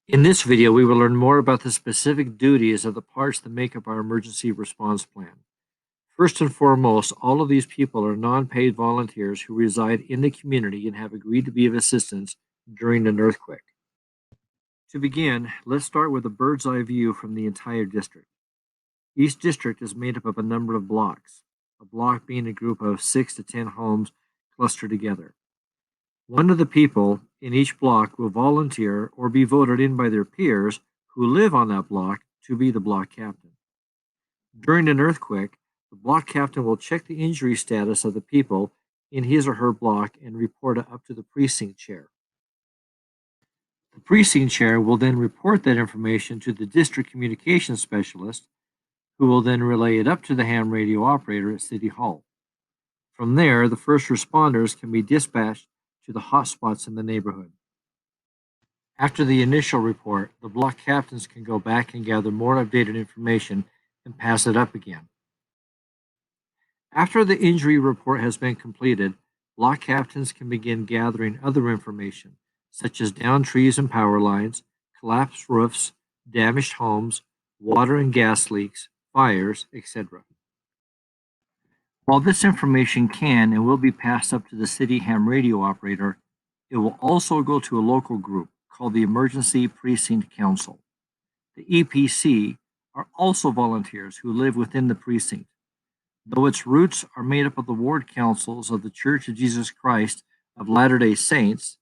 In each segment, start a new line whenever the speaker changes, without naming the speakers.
In this video, we will learn more about the specific duties of the parts that make up our emergency response plan. First and foremost, all of these people are non-paid volunteers who reside in the community and have agreed to be of assistance during an earthquake. To begin, let's start with a bird's eye view from the entire district. Each district is made up of a number of blocks, a block being a group of 6 to 10 homes clustered together. One of the people in each block will volunteer or be voted in by their peers who live on that block to be the block captain. During an earthquake, the block captain will check the injury status of the people in his or her block and report it up to the precinct chair. The precinct chair will then report that information to the district communications specialist, who will then relay it up to the ham radio operator at City Hall. From there, the first responders can be dispatched to the hotspots in the neighborhood. After the initial report, the block captains can go back and gather more updated information and pass it up again. After the injury report has been completed, block captains can begin gathering other information, such as downed trees and power lines, collapsed roofs, damaged homes, water and gas leaks, fires, etc. While this information can and will be passed up to the city ham radio operator, it will also go to a local group called the Emergency Precinct Council. The EPC are also volunteers who live within the precinct. Though its roots are made up of the ward councils of the Church of Jesus Christ of Latter-day Saints,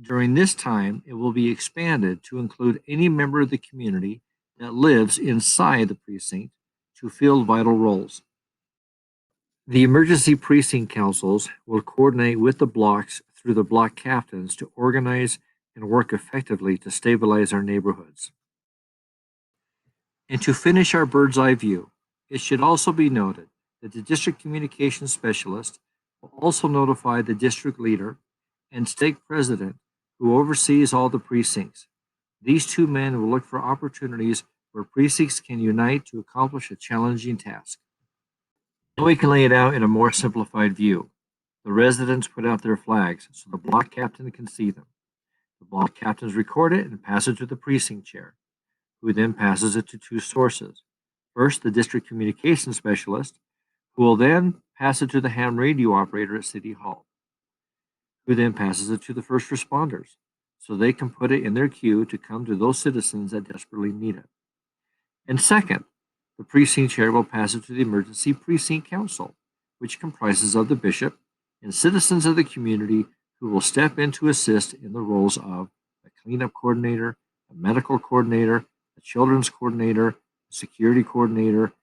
during this time it will be expanded to include any member of the community that lives inside the precinct to fill vital roles. The emergency precinct councils will coordinate with the blocks through the block captains to organize and work effectively to stabilize our neighborhoods. And to finish our bird's eye view, it should also be noted that the district communications specialist will also notify the district leader and stake president who oversees all the precincts. These two men will look for opportunities where precincts can unite to accomplish a challenging task. Now we can lay it out in a more simplified view. The residents put out their flags so the block captain can see them. The block captains record it and pass it to the precinct chair, who then passes it to two sources. First, the district communications specialist, who will then pass it to the ham radio operator at City Hall, who then passes it to the first responders, so they can put it in their queue to come to those citizens that desperately need it. And second, the precinct chair will pass it to the Emergency Precinct Council, which comprises of the bishop and citizens of the community who will step in to assist in the roles of a cleanup coordinator, a medical coordinator, a children's coordinator, a security coordinator,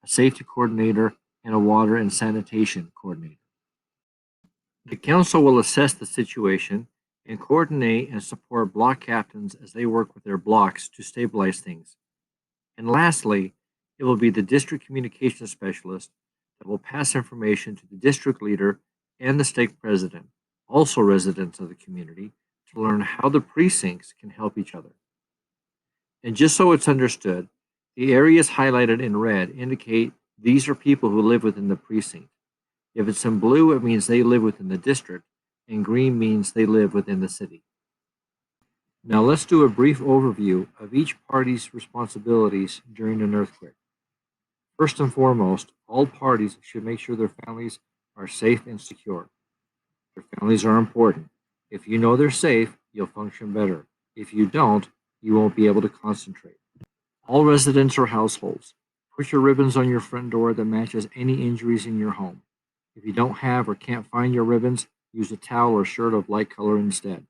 a safety coordinator, and a water and sanitation coordinator. The council will assess the situation and coordinate and support block captains as they work with their blocks to stabilize things. And lastly, it will be the district communications specialist that will pass information to the district leader and the stake president, also residents of the community, to learn how the precincts can help each other. And just so it's understood, the areas highlighted in red indicate these are people who live within the precinct. If it's in blue, it means they live within the district, and green means they live within the city. Now let's do a brief overview of each party's responsibilities during an earthquake. First and foremost, all parties should make sure their families are safe and secure. Their families are important. If you know they're safe, you'll function better. If you don't, you won't be able to concentrate. All residents or households, put your ribbons on your front door that matches any injuries in your home. If you don't have or can't find your ribbons, use a towel or shirt of light color instead.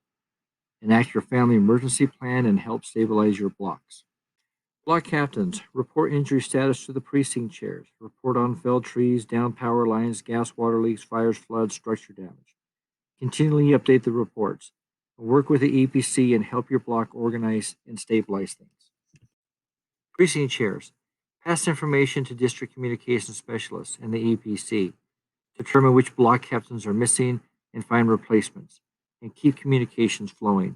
Enact your family emergency plan and help stabilize your blocks. Block captains, report injury status to the precinct chairs. Report on felled trees, downed power lines, gas, water leaks, fires, floods, structure damage. Continually update the reports. Work with the EPC and help your block organize and stabilize things. Precinct chairs, pass information to district communications specialists and the EPC. Determine which block captains are missing and find replacements, and keep communications flowing.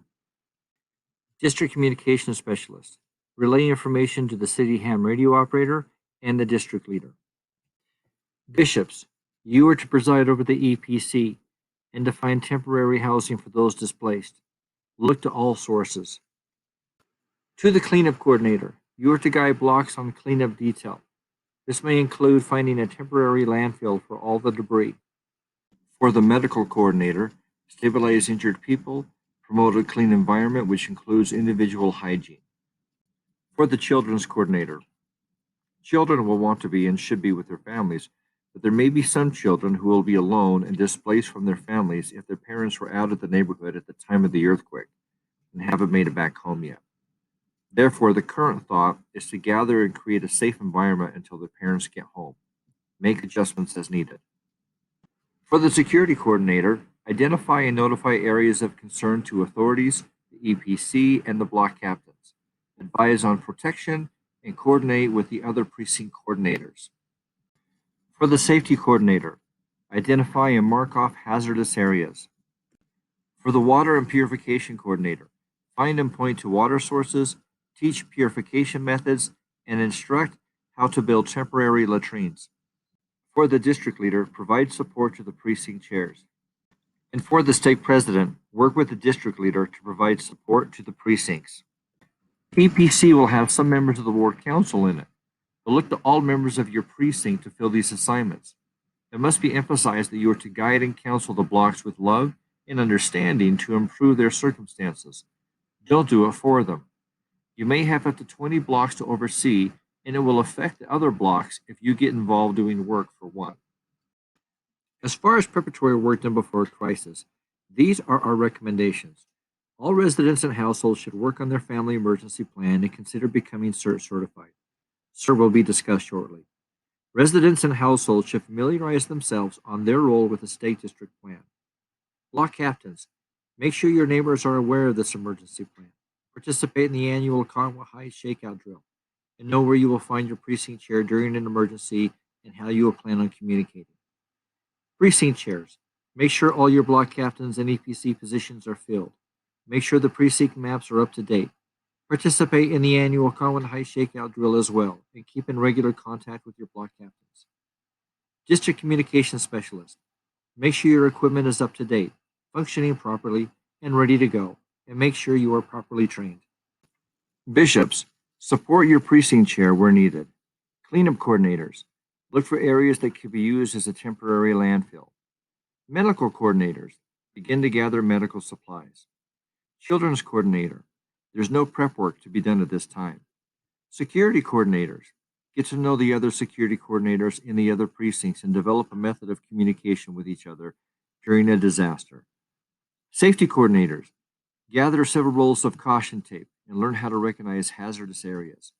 District communications specialist, relay information to the city ham radio operator and the district leader. Bishops, you are to preside over the EPC and to find temporary housing for those displaced. Look to all sources. To the cleanup coordinator, you are to guide blocks on cleanup detail. This may include finding a temporary landfill for all the debris. For the medical coordinator, stabilize injured people, promote a clean environment, which includes individual hygiene. For the children's coordinator, children will want to be and should be with their families, but there may be some children who will be alone and displaced from their families if their parents were out of the neighborhood at the time of the earthquake and haven't made it back home yet. Therefore, the current thought is to gather and create a safe environment until their parents get home. Make adjustments as needed. For the security coordinator, identify and notify areas of concern to authorities, the EPC, and the block captains. Advise on protection and coordinate with the other precinct coordinators. For the safety coordinator, identify and mark off hazardous areas. For the water and purification coordinator, find and point to water sources, teach purification methods, and instruct how to build temporary latrines. For the district leader, provide support to the precinct chairs. And for the stake president, work with the district leader to provide support to the precincts. EPC will have some members of the ward council in it, but look to all members of your precinct to fill these assignments. It must be emphasized that you are to guide and counsel the blocks with love and understanding to improve their circumstances. Don't do it for them. You may have up to 20 blocks to oversee, and it will affect the other blocks if you get involved doing work for one. As far as preparatory work done before a crisis, these are our recommendations. All residents and households should work on their family emergency plan and consider becoming CERT certified. CERT will be discussed shortly. Residents and households should familiarize themselves on their role with the state district plan. Block captains, make sure your neighbors are aware of this emergency plan. Participate in the annual Conway High Shakeout Drill and know where you will find your precinct chair during an emergency and how you will plan on communicating. Precinct chairs, make sure all your block captains and EPC positions are filled. Make sure the precinct maps are up to date. Participate in the annual Conway High Shakeout Drill as well and keep in regular contact with your block captains. District Communication Specialist, make sure your equipment is up to date, functioning properly, and ready to go, and make sure you are properly trained. Bishops, support your precinct chair where needed. Cleanup coordinators, look for areas that could be used as a temporary landfill. Medical coordinators, begin to gather medical supplies. Children's coordinator, there's no prep work to be done at this time. Security coordinators, get to know the other security coordinators in the other precincts and develop a method of communication with each other during a disaster. Safety coordinators, gather several rolls of caution tape and learn how to recognize hazardous areas.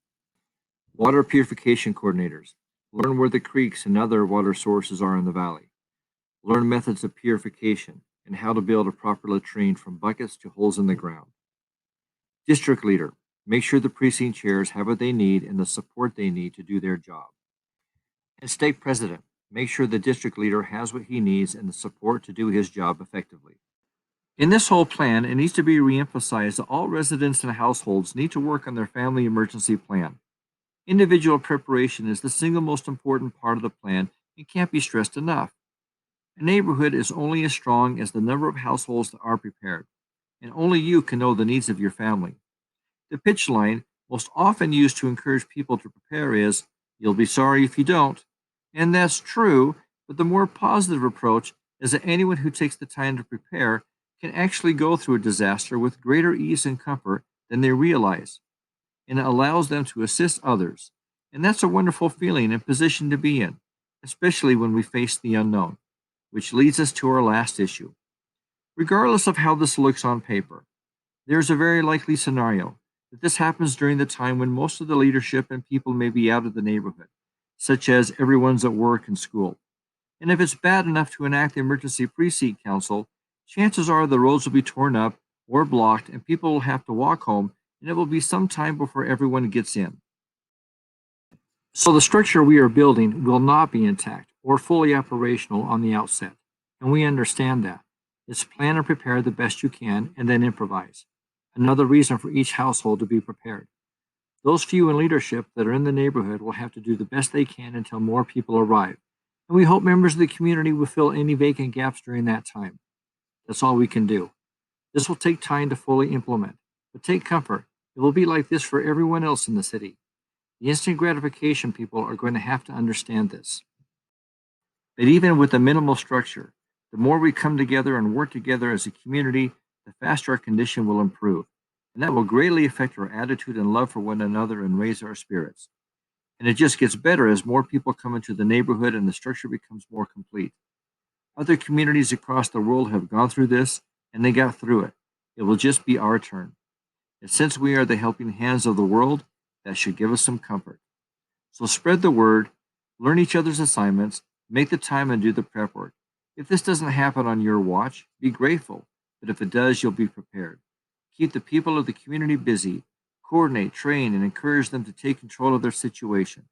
Water purification coordinators, learn where the creeks and other water sources are in the valley. Learn methods of purification and how to build a proper latrine from buckets to holes in the ground. District leader, make sure the precinct chairs have what they need and the support they need to do their job. And stake president, make sure the district leader has what he needs and the support to do his job effectively. In this whole plan, it needs to be reemphasized that all residents and households need to work on their family emergency plan. Individual preparation is the single most important part of the plan and can't be stressed enough. A neighborhood is only as strong as the number of households that are prepared, and only you can know the needs of your family. The pitch line, most often used to encourage people to prepare, is, "You'll be sorry if you don't." And that's true, but the more positive approach is that anyone who takes the time to prepare can actually go through a disaster with greater ease and comfort than they realize, and it allows them to assist others. And that's a wonderful feeling and position to be in, especially when we face the unknown, which leads us to our last issue. Regardless of how this looks on paper, there's a very likely scenario that this happens during the time when most of the leadership and people may be out of the neighborhood, such as everyone's at work and school. And if it's bad enough to enact the emergency precinct council, chances are the roads will be torn up or blocked and people will have to walk home, and it will be some time before everyone gets in. So the structure we are building will not be intact or fully operational on the outset, and we understand that. It's plan and prepare the best you can and then improvise. Another reason for each household to be prepared. Those few in leadership that are in the neighborhood will have to do the best they can until more people arrive, and we hope members of the community will fill any vacant gaps during that time. That's all we can do. This will take time to fully implement, but take comfort. It will be like this for everyone else in the city. The instant gratification people are going to have to understand this. That even with a minimal structure, the more we come together and work together as a community, the faster our condition will improve. And that will greatly affect our attitude and love for one another and raise our spirits. And it just gets better as more people come into the neighborhood and the structure becomes more complete. Other communities across the world have gone through this and they got through it. It will just be our turn. And since we are the helping hands of the world, that should give us some comfort. So spread the word, learn each other's assignments, make the time and do the prep work. If this doesn't happen on your watch, be grateful. But if it does, you'll be prepared. Keep the people of the community busy, coordinate, train, and encourage them to take control of their situation.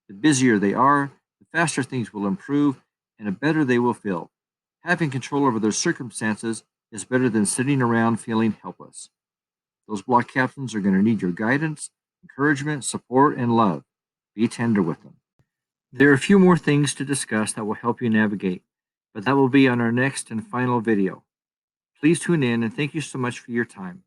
The busier they are, the faster things will improve, and the better they will feel. Having control over their circumstances is better than sitting around feeling helpless. Those block captains are going to need your guidance, encouragement, support, and love. Be tender with them. There are a few more things to discuss that will help you navigate, but that will be on our next and final video. Please tune in and thank you so much for your time.